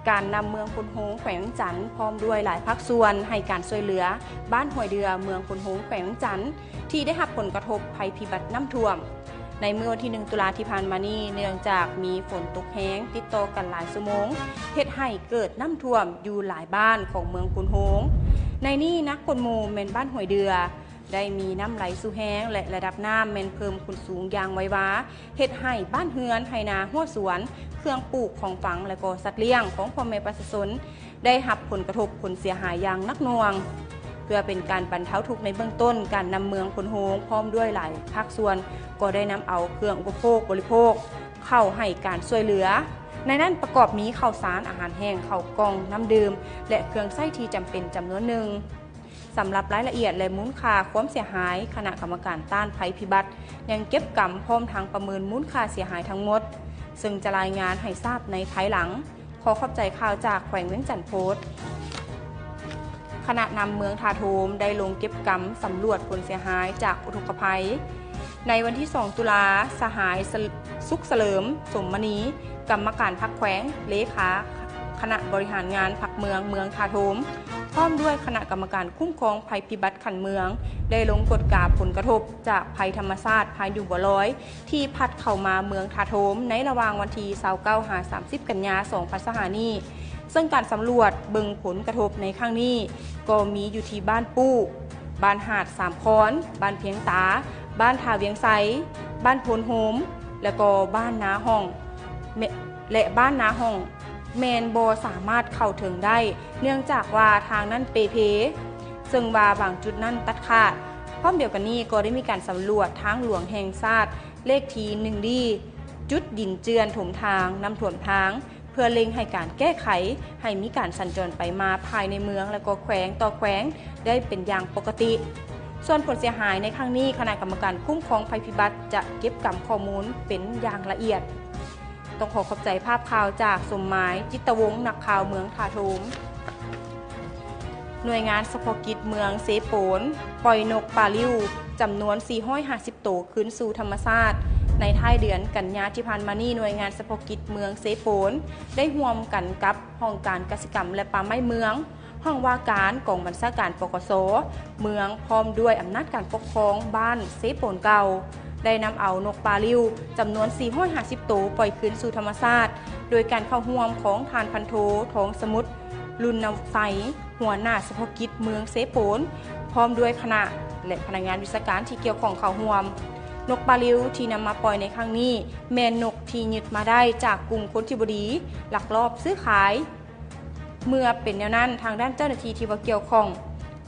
การนำเมืองพุนโฮงแขวงจันทร์พร้อมด้วยหลายภาคส่วนให้การช่วยเหลือบ้านห้วยเดือเมืองพุนโฮงแขวงจันทร์ที่ได้รับผลกระทบภัยพิบัติน้ำท่วมในเมื่อวันที่1 ตุลาที่ผ่านมานี้เนื่องจากมีฝนตกแห้งติดต่อกันหลายชั่วโมงเฮ็ดให้เกิดน้ำท่วมอยู่หลายบ้านของเมืองพุนโฮงในนี้นักคนโมเมนบ้านห้วยเดือได้มีน้ำไหลสู่แห้งและระดับน้ำเมนเพิ่มขึ้นสูงอย่างไวว้าเฮ็ดให้บ้านเฮือนไหนาหัวสวนเครื่องปลูกของฝังและก็สัตว์เลี้ยงของพ่อแม่ประชาชนได้รับผลกระทบผลเสียหายอย่างหนักหน่วงเพื่อเป็นการบรรเทาทุกข์ในเบื้องต้นการนำเมืองพุนโฮงพร้อมด้วยหลายภาคส่วนก็ได้นำเอาเครื่องอุปโภคบริโภคเข้าให้การช่วยเหลือในนั้นประกอบมีข้าวสารอาหารแห้งข้าวกล่องน้ำดื่มและเครื่องใช้ที่จำเป็นจำนวนหนึ่งสำหรับรายละเอียดและมูลค่าความเสียหายคณะกรรมการต้านภัยพิบัติยังเก็บกำพร้อมทางประเมินมูลค่าเสียหายทั้งหมดซึ่งจะรายงานให้ทราบในภายหลังขอขอบใจข่าวจากแขวงเวียงจันทน์โพสต์ขณะนำเมืองทาโทมได้ลงเก็บกำสำรวจผลเสียหายจากอุทกภัยในวันที่2 ตุลาสหายสุขเสริมสมมณีกรรมการพรรคแขวงเลขาคณะบริหารงานพรรคเมืองทาโทมพร้อมด้วยคณะกรรมการคุ้มครองภัยพิบัติขันเมืองได้ลงกฎกาผลกระทบจากภัยธรรมชาติพายุบัวลอยที่พัดเข้ามาเมืองทาโทมในระหว่างวันที่29-30 กันยายน 2025 นี้ซึ่งการสำรวจเบิ่งผลกระทบในครั้งนี้ก็มีอยู่ที่บ้านปู้บ้านหาดสามค้อนบ้านเพียงตาบ้านทาเวียงไซบ้านโพนโฮมและก็บ้านนาห้องและบ้านนาห้องแมนโบสามารถเข้าถึงได้เนื่องจากว่าทางนั้นเปเพซึ่งว่าบางจุดนั้นตัดขาดพร้อมเดียวกันนี้ก็ได้มีการสำรวจทางหลวงแห่งชาติเลขที่1ดีจุดดินเจือนถมทางน้ำท่วมทางเพื่อเล็งให้การแก้ไขให้มีการสัญจรไปมาภายในเมืองและก็แขวงต่อแขวงได้เป็นอย่างปกติส่วนผลเสียหายในครั้งนี้คณะกรรมการคุ้มครองภัยพิบัติจะเก็บกำข้อมูลเป็นอย่างละเอียดต้องขอบใจภาพข่าวจากสมหมายจิตวงศ์นักข่าวเมืองทาโทมหน่วยงานเฉพาะกิจเมืองเซโปนปล่อยนกปลาลิ้วจำนวน450ตัวคืนสู่ธรรมชาติในท้ายเดือนกันยายนที่ผ่านมานี้หน่วยงานเฉพาะกิจเมืองเซโปนได้ร่วมกันกับห้องการเกษตรกรรมและป่าไม้เมืองห้องว่าการกองบัญชาการปกส.เมืองพร้อมด้วยอำนาจการปกครองบ้านเซโปนเก่าได้นำเอานกปลาลิ้วจำนวน450ตัวปล่อยคืนสู่ธรรมชาติโดยการเข้าร่วมของทานพันโททองสมุทรลุนนำไซหัวหน้าเฉพาะกิจเมืองเซโปนพร้อมด้วยคณะและพนักงานวิชาการที่เกี่ยวข้องเข้าร่วมนกปลาลิ้วที่นำมาปล่อยในครั้งนี้แม่นนกที่ยึดมาได้จากกลุ่มคนที่บ่ดีลักลอบซื้อขายเมื่อเป็นแนวนั้นทางด้านเจ้าหน้าที่ที่เกี่ยวข้อง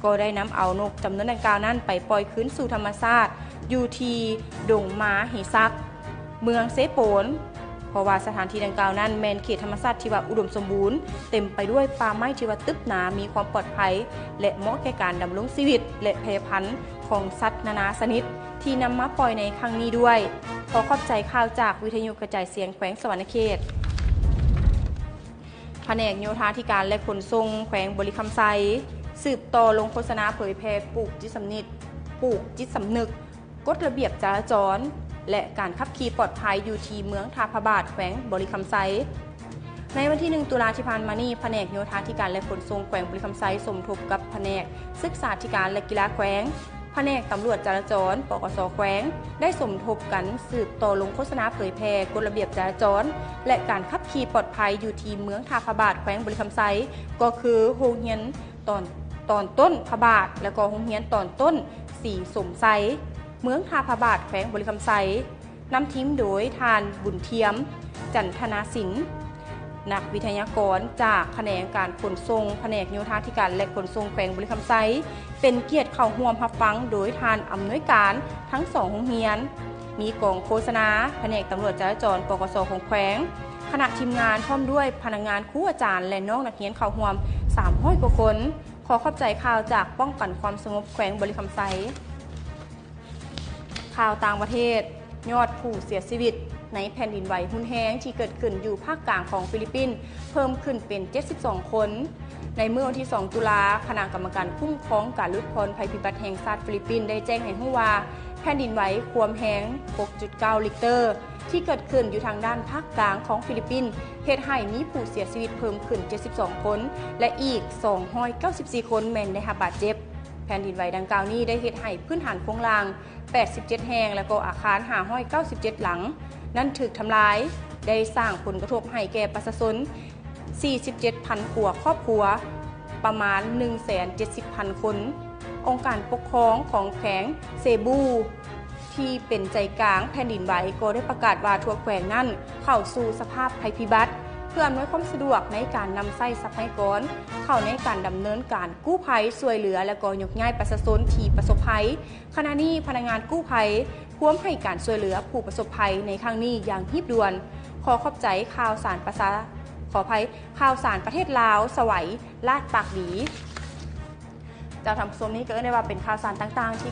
ก็ได้นำเอานกจำนวนดังกล่าวนั้นไปปล่อยคืนสู่ธรรมชาติอยู่ที่ดงม้าหิซักเมืองเซโปนเพราะว่าสถานที่ดังกล่าวนั้นแมนเขตธรรมชาติที่ว่าอุดมสมบูรณ์เต็มไปด้วยป่าไม้ที่ว่าตึบหนามีความปลอดภัยและเหมาะแก่การดำรงชีวิตและแพร่พันธุ์ของสัตว์นานาชนิดที่นำมาปล่อยในครั้งนี้ด้วยขอขอบใจข่าวจากวิทยุกระจายเสียงแขวงสวรรณเขตแผนกโยธาธิการและขนส่งแขวงบริคำไซสืบต่อลงโฆษณาเผยแพร่ปลูกจิตสำนึกกฎระเบียบจราจรและการขับขี่ปลอดภัยอยู่ที่เมืองทาพบาทแขวงบริคำไซในวันที่1 ตุลาที่ผ่านมานี้แผนกโยธาธิการและขนส่งแขวงบริคำไซสมทบกับแผนกศึกษาธิการและกีฬาแขวงแผนกตำรวจจราจรปกส.แขวงได้สมทบกันสืบต่อลงโฆษณาเผยแพร่กฎระเบียบจราจรและการขับขี่ปลอดภัยอยู่ที่เมืองทาพบาทแขวงบริคำไซก็คือโรงเรียนตอนต้นพบาทและก็โรงเรียนตอนต้นสีสมไซเมืองทาพบาทแขวงบริคำไซนำทีมโดยทานบุญเทียมจันทนาสินนักวิทยากรจากแผนกการขนส่งแผนกโยธาธิการและขนส่งแขวงบริคำไซเป็นเกียรติเข้าร่วมรับฟังโดยทานอำนวยการทั้ง2โรงเรียนมีกองโฆษณาแผนกตำรวจจราจรปกส.ของแขวงคณะทีมงานพร้อมด้วยพนักงานครูอาจารย์และน้องนักเรียนเข้าร่วม300 กว่าคนขอขอบใจข่าวจากป้องกันความสงบแขวงบริคำไซข่าวต่างประเทศยอดผู้เสียชีวิตในแผ่นดินไหวรุนแรงที่เกิดขึ้นอยู่ภาคกลางของฟิลิปปินส์เพิ่มขึ้นเป็น72 คนในเมื่อวันที่2 ตุลาคณะกรรมการคุ้มครองการลดพรภัยพิบัติแห่งชาติฟิลิปปินส์ได้แจ้งให้รู้ว่าแผ่นดินไหวความแรง 6.9 ลิกเตอร์ ที่เกิดขึ้นอยู่ทางด้านภาคกลางของฟิลิปปินส์เหตุให้มีผู้เสียชีวิตเพิ่มขึ้น72คนและอีก294คนแม่นได้รับบาดเจ็บแผ่นดินไหวดังกล่าวนี้ได้เฮ็ดให้พื้นฐานโครงล่าง87แห่งและก็อาคาร597หลังนั้นถูกทำลายได้สร้างผลกระทบให้แก่ประชาชน47,000 กว่าครอบครัวประมาณ 170,000 คนองค์การปกครองของแขวงเซบูที่เป็นใจกลางแผ่นดินไหวก็ได้ประกาศว่าทั่วแขวงนั้นเข้าสู่สภาพภัยพิบัติเพื่ออำนวยความสะดวกในการนำใส่ทรัพยากรเข้าในการดำเนินการกู้ภัยช่วยเหลือและก็ยกย้ายประชาชนที่ประสบภัยขณะนี้พนักงานกู้ภัยพร้อมให้การช่วยเหลือผู้ประสบภัยในครั้งนี้อย่างรีบด่วนขอขอบใจข่าวสารข่าวสารประเทศลาวสวัยลาดปากดีเจ้าทำส้มนี้ก็ได้ว่าเป็นข่าวสารต่างๆที่